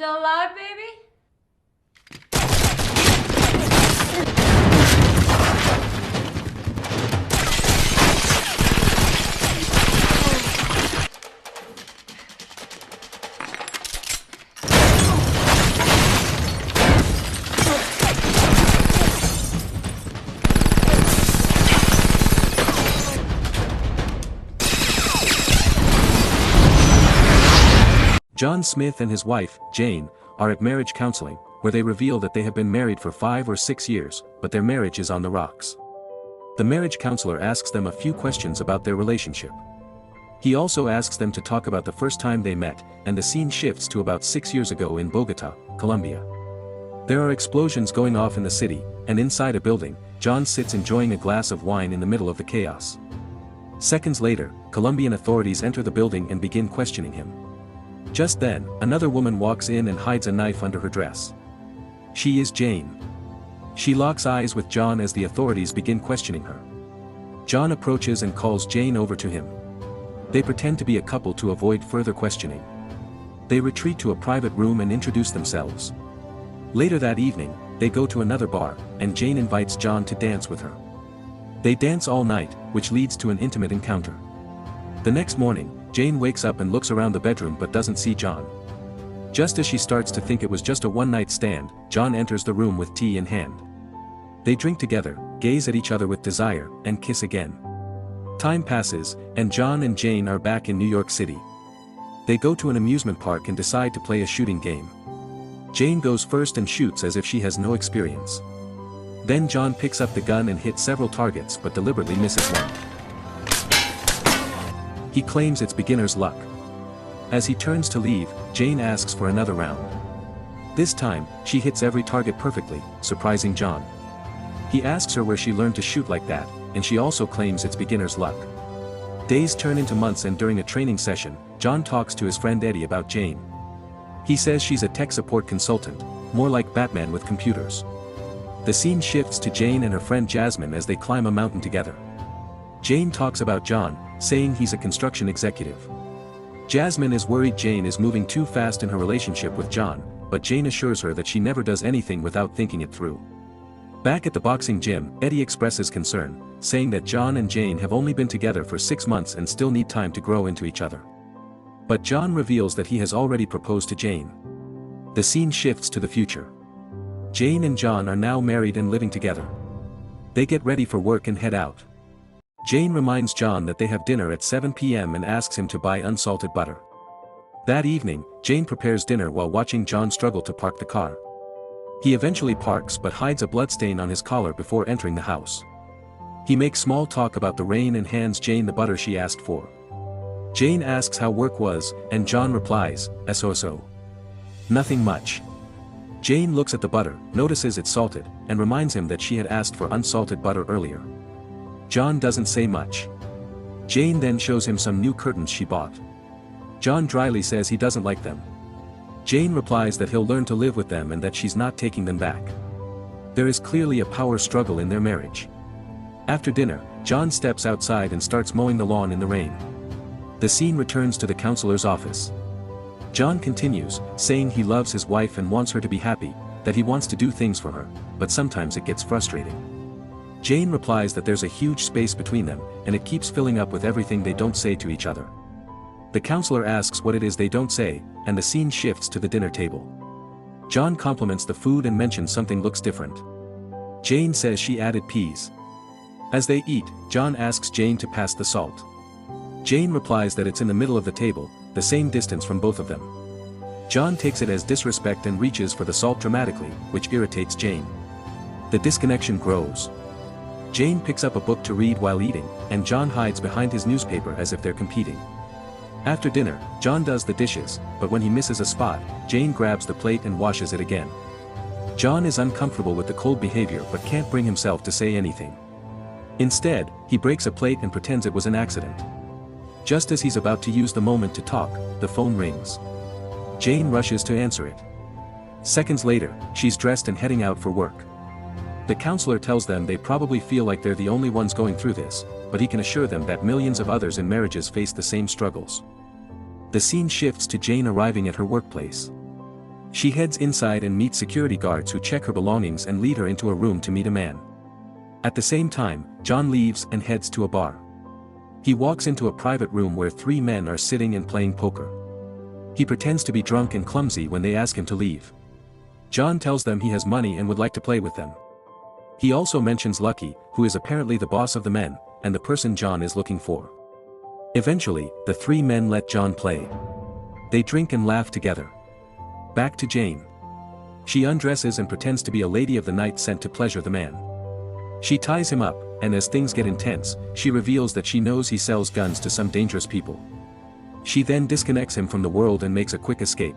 still alive, baby? John Smith and his wife, Jane, are at marriage counseling, where they reveal that they have been married for 5 or 6 years, but their marriage is on the rocks. The marriage counselor asks them a few questions about their relationship. He also asks them to talk about the first time they met, and the scene shifts to about 6 years ago in Bogota, Colombia. There are explosions going off in the city, and inside a building, John sits enjoying a glass of wine in the middle of the chaos. Seconds later, Colombian authorities enter the building and begin questioning him. Just then, another woman walks in and hides a knife under her dress. She is Jane. She locks eyes with John as the authorities begin questioning her. John approaches and calls Jane over to him. They pretend to be a couple to avoid further questioning. They retreat to a private room and introduce themselves. Later that evening, they go to another bar, and Jane invites John to dance with her. They dance all night, which leads to an intimate encounter. The next morning, Jane wakes up and looks around the bedroom but doesn't see John. Just as she starts to think it was just a one-night stand, John enters the room with tea in hand. They drink together, gaze at each other with desire, and kiss again. Time passes, and John and Jane are back in New York City. They go to an amusement park and decide to play a shooting game. Jane goes first and shoots as if she has no experience. Then John picks up the gun and hits several targets but deliberately misses one. He claims it's beginner's luck. As he turns to leave, Jane asks for another round. This time, she hits every target perfectly, surprising John. He asks her where she learned to shoot like that, and she also claims it's beginner's luck. Days turn into months, and during a training session, John talks to his friend Eddie about Jane. He says she's a tech support consultant, more like Batman with computers. The scene shifts to Jane and her friend Jasmine as they climb a mountain together. Jane talks about John, saying he's a construction executive. Jasmine is worried Jane is moving too fast in her relationship with John, but Jane assures her that she never does anything without thinking it through. Back at the boxing gym, Eddie expresses concern, saying that John and Jane have only been together for 6 months and still need time to grow into each other. But John reveals that he has already proposed to Jane. The scene shifts to the future. Jane and John are now married and living together. They get ready for work and head out. Jane reminds John that they have dinner at 7 p.m. and asks him to buy unsalted butter. That evening, Jane prepares dinner while watching John struggle to park the car. He eventually parks but hides a bloodstain on his collar before entering the house. He makes small talk about the rain and hands Jane the butter she asked for. Jane asks how work was, and John replies, "So-so. Nothing much." Jane looks at the butter, notices it's salted, and reminds him that she had asked for unsalted butter earlier. John doesn't say much. Jane then shows him some new curtains she bought. John dryly says he doesn't like them. Jane replies that he'll learn to live with them and that she's not taking them back. There is clearly a power struggle in their marriage. After dinner, John steps outside and starts mowing the lawn in the rain. The scene returns to the counselor's office. John continues, saying he loves his wife and wants her to be happy, that he wants to do things for her, but sometimes it gets frustrating. Jane replies that there's a huge space between them, and it keeps filling up with everything they don't say to each other. The counselor asks what it is they don't say, and the scene shifts to the dinner table. John compliments the food and mentions something looks different. Jane says she added peas. As they eat, John asks Jane to pass the salt. Jane replies that it's in the middle of the table, the same distance from both of them. John takes it as disrespect and reaches for the salt dramatically, which irritates Jane. The disconnection grows. Jane picks up a book to read while eating, and John hides behind his newspaper as if they're competing. After dinner, John does the dishes, but when he misses a spot, Jane grabs the plate and washes it again. John is uncomfortable with the cold behavior but can't bring himself to say anything. Instead, he breaks a plate and pretends it was an accident. Just as he's about to use the moment to talk, the phone rings. Jane rushes to answer it. Seconds later, she's dressed and heading out for work. The counselor tells them they probably feel like they're the only ones going through this, but he can assure them that millions of others in marriages face the same struggles. The scene shifts to Jane arriving at her workplace. She heads inside and meets security guards who check her belongings and lead her into a room to meet a man. At the same time, John leaves and heads to a bar. He walks into a private room where 3 men are sitting and playing poker. He pretends to be drunk and clumsy when they ask him to leave. John tells them he has money and would like to play with them. He also mentions Lucky, who is apparently the boss of the men, and the person John is looking for. Eventually, the 3 men let John play. They drink and laugh together. Back to Jane. She undresses and pretends to be a lady of the night sent to pleasure the man. She ties him up, and as things get intense, she reveals that she knows he sells guns to some dangerous people. She then disconnects him from the world and makes a quick escape.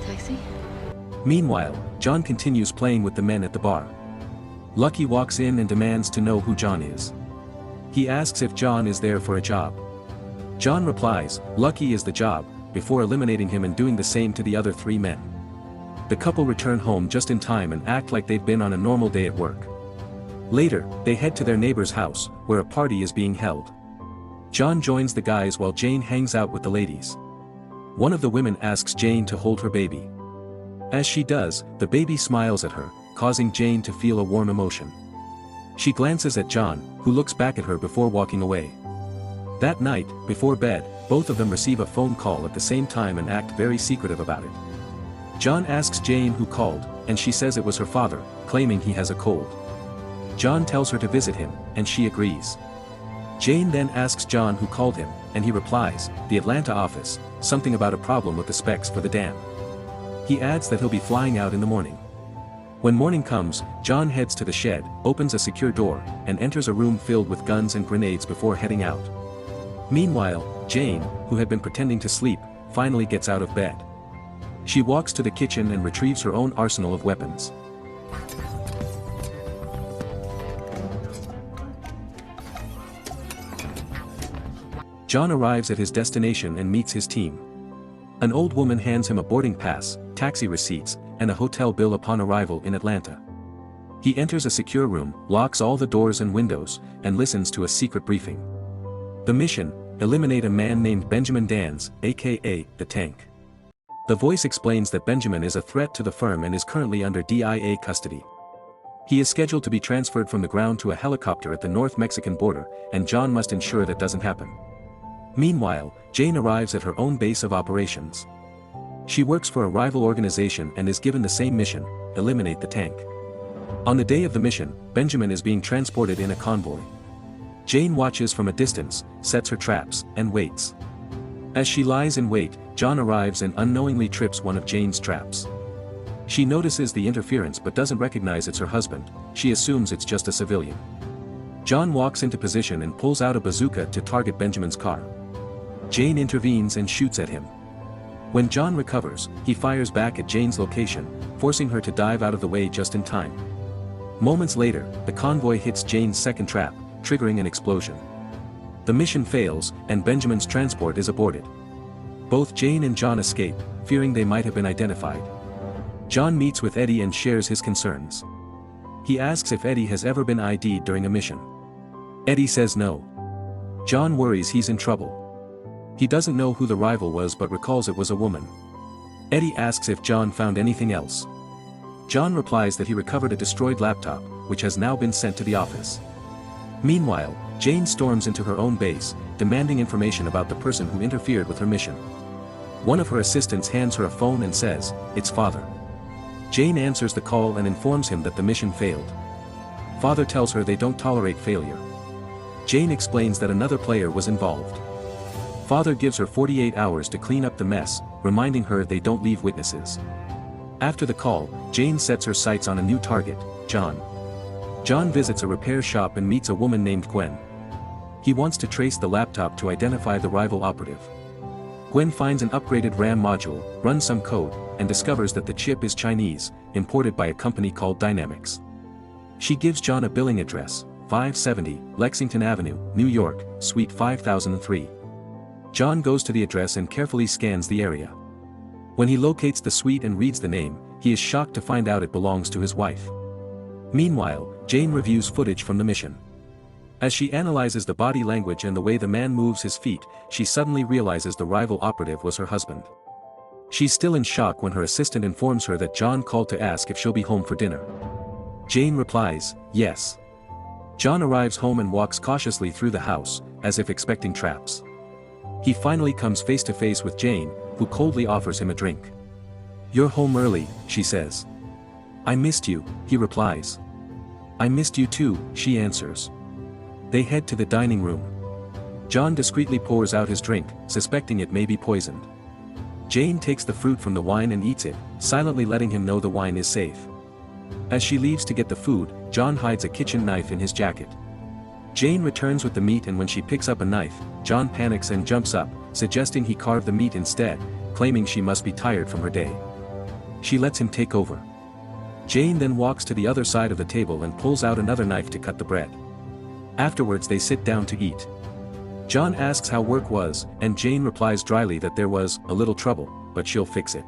Taxi? Meanwhile, John continues playing with the men at the bar. Lucky walks in and demands to know who John is. He asks if John is there for a job. John replies, Lucky is the job, before eliminating him and doing the same to the other 3 men. The couple return home just in time and act like they've been on a normal day at work. Later, they head to their neighbor's house, where a party is being held. John joins the guys while Jane hangs out with the ladies. One of the women asks Jane to hold her baby. As she does, the baby smiles at her, causing Jane to feel a warm emotion. She glances at John, who looks back at her before walking away. That night, before bed, both of them receive a phone call at the same time and act very secretive about it. John asks Jane who called, and she says it was her father, claiming he has a cold. John tells her to visit him, and she agrees. Jane then asks John who called him, and he replies, the Atlanta office, something about a problem with the specs for the dam. He adds that he'll be flying out in the morning. When morning comes, John heads to the shed, opens a secure door, and enters a room filled with guns and grenades before heading out. Meanwhile, Jane, who had been pretending to sleep, finally gets out of bed. She walks to the kitchen and retrieves her own arsenal of weapons. John arrives at his destination and meets his team. An old woman hands him a boarding pass, taxi receipts, and a hotel bill upon arrival in Atlanta. He enters a secure room, locks all the doors and windows, and listens to a secret briefing. The mission: eliminate a man named Benjamin Dans, aka the Tank. The voice explains that Benjamin is a threat to the firm and is currently under DIA custody. He is scheduled to be transferred from the ground to a helicopter at the North Mexican border, and John must ensure that doesn't happen. Meanwhile, Jane arrives at her own base of operations. She works for a rival organization and is given the same mission: eliminate the Tank. On the day of the mission, Benjamin is being transported in a convoy. Jane watches from a distance, sets her traps, and waits. As she lies in wait, John arrives and unknowingly trips one of Jane's traps. She notices the interference but doesn't recognize it's her husband. She assumes it's just a civilian. John walks into position and pulls out a bazooka to target Benjamin's car. Jane intervenes and shoots at him. When John recovers, he fires back at Jane's location, forcing her to dive out of the way just in time. Moments later, the convoy hits Jane's second trap, triggering an explosion. The mission fails, and Benjamin's transport is aborted. Both Jane and John escape, fearing they might have been identified. John meets with Eddie and shares his concerns. He asks if Eddie has ever been ID'd during a mission. Eddie says no. John worries he's in trouble. He doesn't know who the rival was but recalls it was a woman. Eddie asks if John found anything else. John replies that he recovered a destroyed laptop, which has now been sent to the office. Meanwhile, Jane storms into her own base, demanding information about the person who interfered with her mission. One of her assistants hands her a phone and says, "It's Father." Jane answers the call and informs him that the mission failed. Father tells her they don't tolerate failure. Jane explains that another player was involved. Father gives her 48 hours to clean up the mess, reminding her they don't leave witnesses. After the call, Jane sets her sights on a new target, John. John visits a repair shop and meets a woman named Gwen. He wants to trace the laptop to identify the rival operative. Gwen finds an upgraded RAM module, runs some code, and discovers that the chip is Chinese, imported by a company called Dynamics. She gives John a billing address, 570 Lexington Avenue, New York, Suite 5003. John goes to the address and carefully scans the area. When he locates the suite and reads the name, he is shocked to find out it belongs to his wife. Meanwhile, Jane reviews footage from the mission. As she analyzes the body language and the way the man moves his feet, she suddenly realizes the rival operative was her husband. She's still in shock when her assistant informs her that John called to ask if she'll be home for dinner. Jane replies, yes. John arrives home and walks cautiously through the house, as if expecting traps. He finally comes face to face with Jane, who coldly offers him a drink. "You're home early," she says. "I missed you," he replies. "I missed you too," she answers. They head to the dining room. John discreetly pours out his drink, suspecting it may be poisoned. Jane takes the fruit from the wine and eats it, silently letting him know the wine is safe. As she leaves to get the food, John hides a kitchen knife in his jacket. Jane returns with the meat, and when she picks up a knife, John panics and jumps up, suggesting he carve the meat instead, claiming she must be tired from her day. She lets him take over. Jane then walks to the other side of the table and pulls out another knife to cut the bread. Afterwards they sit down to eat. John asks how work was, and Jane replies dryly that there was a little trouble, but she'll fix it.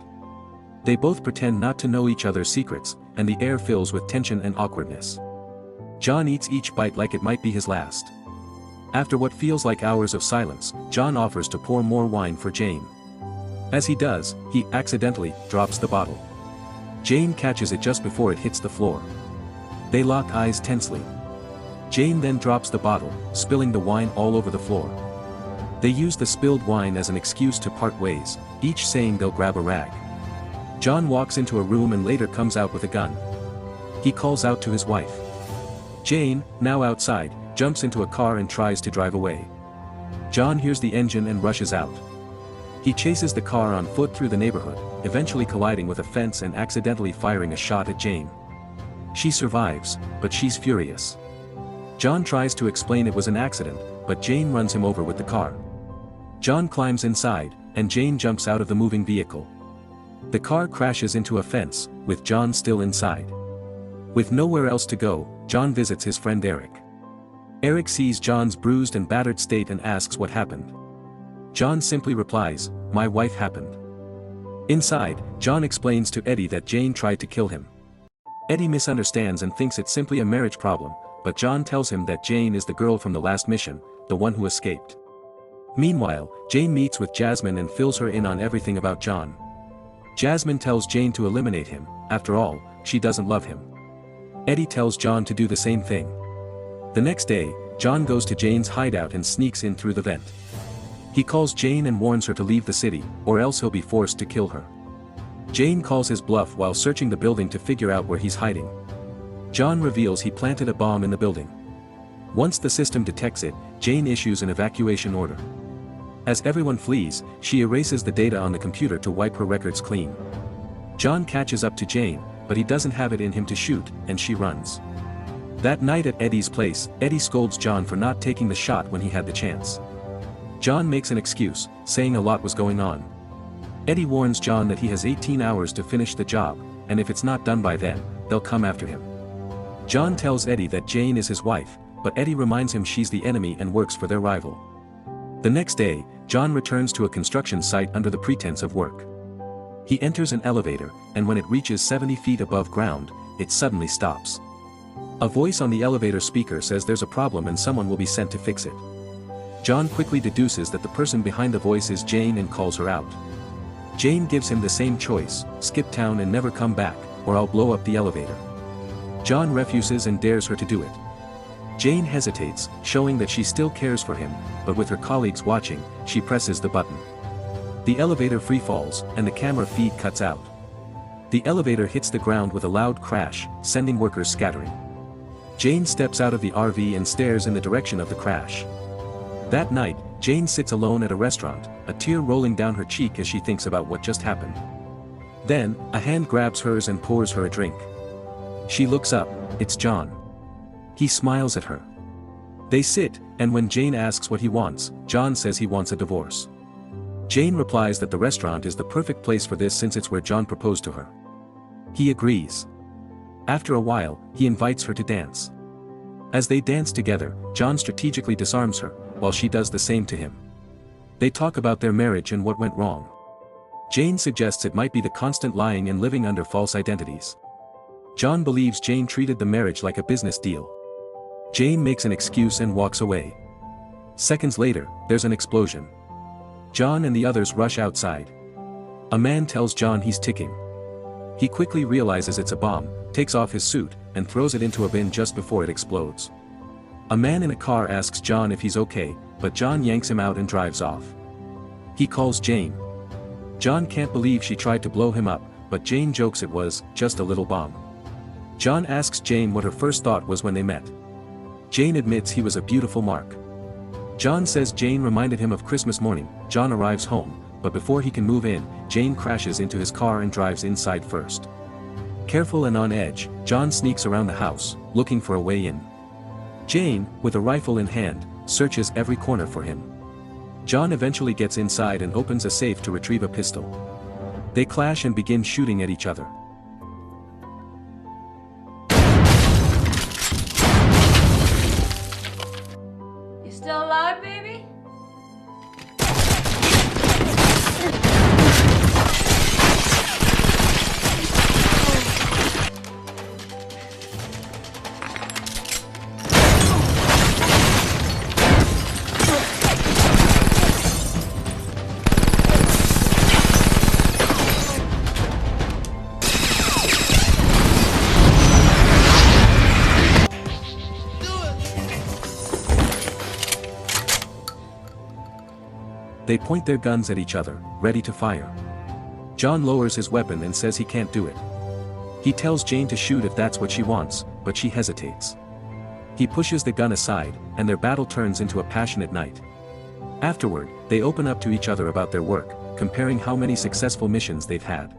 They both pretend not to know each other's secrets, and the air fills with tension and awkwardness. John eats each bite like it might be his last. After what feels like hours of silence, John offers to pour more wine for Jane. As he does, he accidentally drops the bottle. Jane catches it just before it hits the floor. They lock eyes tensely. Jane then drops the bottle, spilling the wine all over the floor. They use the spilled wine as an excuse to part ways, each saying they'll grab a rag. John walks into a room and later comes out with a gun. He calls out to his wife. Jane, now outside, jumps into a car and tries to drive away. John hears the engine and rushes out. He chases the car on foot through the neighborhood, eventually colliding with a fence and accidentally firing a shot at Jane. She survives, but she's furious. John tries to explain it was an accident, but Jane runs him over with the car. John climbs inside, and Jane jumps out of the moving vehicle. The car crashes into a fence, with John still inside. With nowhere else to go, John visits his friend Eric. Eric sees John's bruised and battered state and asks what happened. John simply replies, "My wife happened." Inside, John explains to Eddie that Jane tried to kill him. Eddie misunderstands and thinks it's simply a marriage problem, but John tells him that Jane is the girl from the last mission, the one who escaped. Meanwhile, Jane meets with Jasmine and fills her in on everything about John. Jasmine tells Jane to eliminate him, after all, she doesn't love him. Eddie tells John to do the same thing. The next day, John goes to Jane's hideout and sneaks in through the vent. He calls Jane and warns her to leave the city, or else he'll be forced to kill her. Jane calls his bluff while searching the building to figure out where he's hiding. John reveals he planted a bomb in the building. Once the system detects it, Jane issues an evacuation order. As everyone flees, she erases the data on the computer to wipe her records clean. John catches up to Jane, but he doesn't have it in him to shoot, and she runs. That night at Eddie's place, Eddie scolds John for not taking the shot when he had the chance. John makes an excuse, saying a lot was going on. Eddie warns John that he has 18 hours to finish the job, and if it's not done by then, they'll come after him. John tells Eddie that Jane is his wife, but Eddie reminds him she's the enemy and works for their rival. The next day, John returns to a construction site under the pretense of work. He enters an elevator, and when it reaches 70 feet above ground, it suddenly stops. A voice on the elevator speaker says there's a problem and someone will be sent to fix it. John quickly deduces that the person behind the voice is Jane and calls her out. Jane gives him the same choice: skip town and never come back, or I'll blow up the elevator. John refuses and dares her to do it. Jane hesitates, showing that she still cares for him, but with her colleagues watching, she presses the button. The elevator freefalls, and the camera feed cuts out. The elevator hits the ground with a loud crash, sending workers scattering. Jane steps out of the RV and stares in the direction of the crash. That night, Jane sits alone at a restaurant, a tear rolling down her cheek as she thinks about what just happened. Then, a hand grabs hers and pours her a drink. She looks up, it's John. He smiles at her. They sit, and when Jane asks what he wants, John says he wants a divorce. Jane replies that the restaurant is the perfect place for this since it's where John proposed to her. He agrees. After a while, he invites her to dance. As they dance together, John strategically disarms her, while she does the same to him. They talk about their marriage and what went wrong. Jane suggests it might be the constant lying and living under false identities. John believes Jane treated the marriage like a business deal. Jane makes an excuse and walks away. Seconds later, there's an explosion. John and the others rush outside. A man tells John he's ticking. He quickly realizes it's a bomb, takes off his suit, and throws it into a bin just before it explodes. A man in a car asks John if he's okay, but John yanks him out and drives off. He calls Jane. John can't believe she tried to blow him up, but Jane jokes it was just a little bomb. John asks Jane what her first thought was when they met. Jane admits he was a beautiful mark. John says Jane reminded him of Christmas morning. John arrives home, but before he can move in, Jane crashes into his car and drives inside first. Careful and on edge, John sneaks around the house, looking for a way in. Jane, with a rifle in hand, searches every corner for him. John eventually gets inside and opens a safe to retrieve a pistol. They clash and begin shooting at each other. You still alive, baby? They point their guns at each other, ready to fire. John lowers his weapon and says he can't do it. He tells Jane to shoot if that's what she wants, but she hesitates. He pushes the gun aside, and their battle turns into a passionate night. Afterward, they open up to each other about their work, comparing how many successful missions they've had.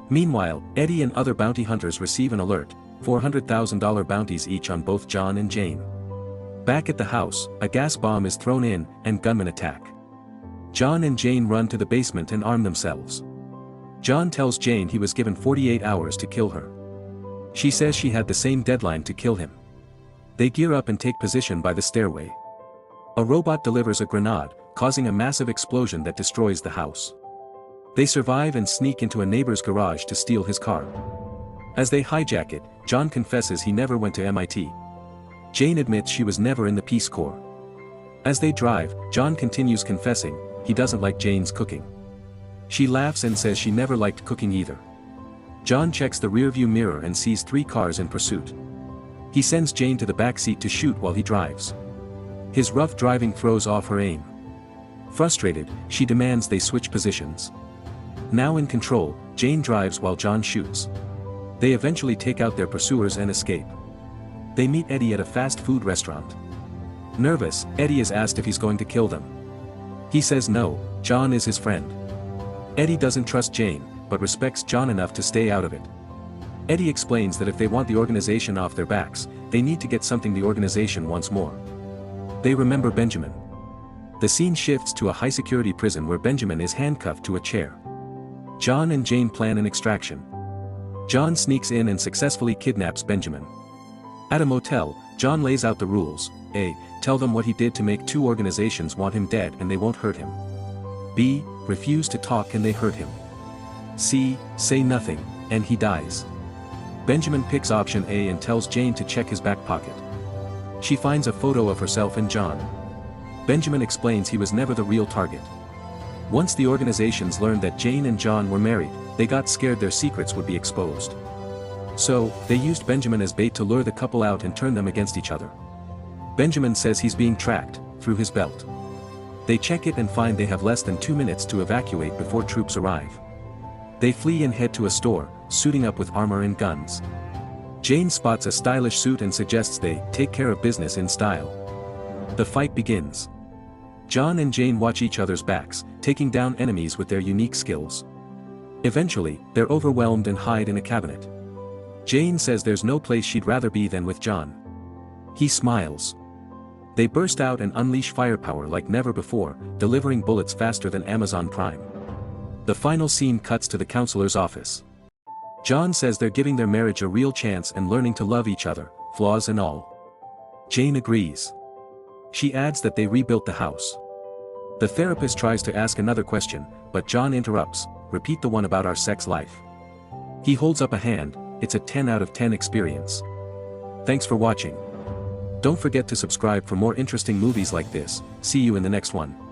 Meanwhile, Eddie and other bounty hunters receive an alert, $400,000 bounties each on both John and Jane. Back at the house, a gas bomb is thrown in, and gunmen attack. John and Jane run to the basement and arm themselves. John tells Jane he was given 48 hours to kill her. She says she had the same deadline to kill him. They gear up and take position by the stairway. A robot delivers a grenade, causing a massive explosion that destroys the house. They survive and sneak into a neighbor's garage to steal his car. As they hijack it, John confesses he never went to MIT. Jane admits she was never in the Peace Corps. As they drive, John continues confessing he doesn't like Jane's cooking. She laughs and says she never liked cooking either. John checks the rearview mirror and sees 3 cars in pursuit. He sends Jane to the back seat to shoot while he drives. His rough driving throws off her aim. Frustrated, she demands they switch positions. Now in control, Jane drives while John shoots. They eventually take out their pursuers and escape. They meet Eddie at a fast food restaurant. Nervous, Eddie is asked if he's going to kill them. He says no, John is his friend. Eddie doesn't trust Jane, but respects John enough to stay out of it. Eddie explains that if they want the organization off their backs, they need to get something the organization wants more. They remember Benjamin. The scene shifts to a high-security prison where Benjamin is handcuffed to a chair. John and Jane plan an extraction. John sneaks in and successfully kidnaps Benjamin. At a motel, John lays out the rules. A. Tell them what he did to make 2 organizations want him dead and they won't hurt him. B. Refuse to talk and they hurt him. C. Say nothing, and he dies. Benjamin picks option A and tells Jane to check his back pocket. She finds a photo of herself and John. Benjamin explains he was never the real target. Once the organizations learned that Jane and John were married, they got scared their secrets would be exposed. So, they used Benjamin as bait to lure the couple out and turn them against each other. Benjamin says he's being tracked, through his belt. They check it and find they have less than 2 minutes to evacuate before troops arrive. They flee and head to a store, suiting up with armor and guns. Jane spots a stylish suit and suggests they take care of business in style. The fight begins. John and Jane watch each other's backs, taking down enemies with their unique skills. Eventually, they're overwhelmed and hide in a cabinet. Jane says there's no place she'd rather be than with John. He smiles. They burst out and unleash firepower like never before, delivering bullets faster than Amazon Prime. The final scene cuts to the counselor's office. John says they're giving their marriage a real chance and learning to love each other, flaws and all. Jane agrees. She adds that they rebuilt the house. The therapist tries to ask another question, but John interrupts, repeat the one about our sex life. He holds up a hand, it's a 10 out of 10 experience. Thanks for watching. Don't forget to subscribe for more interesting movies like this. See you in the next one.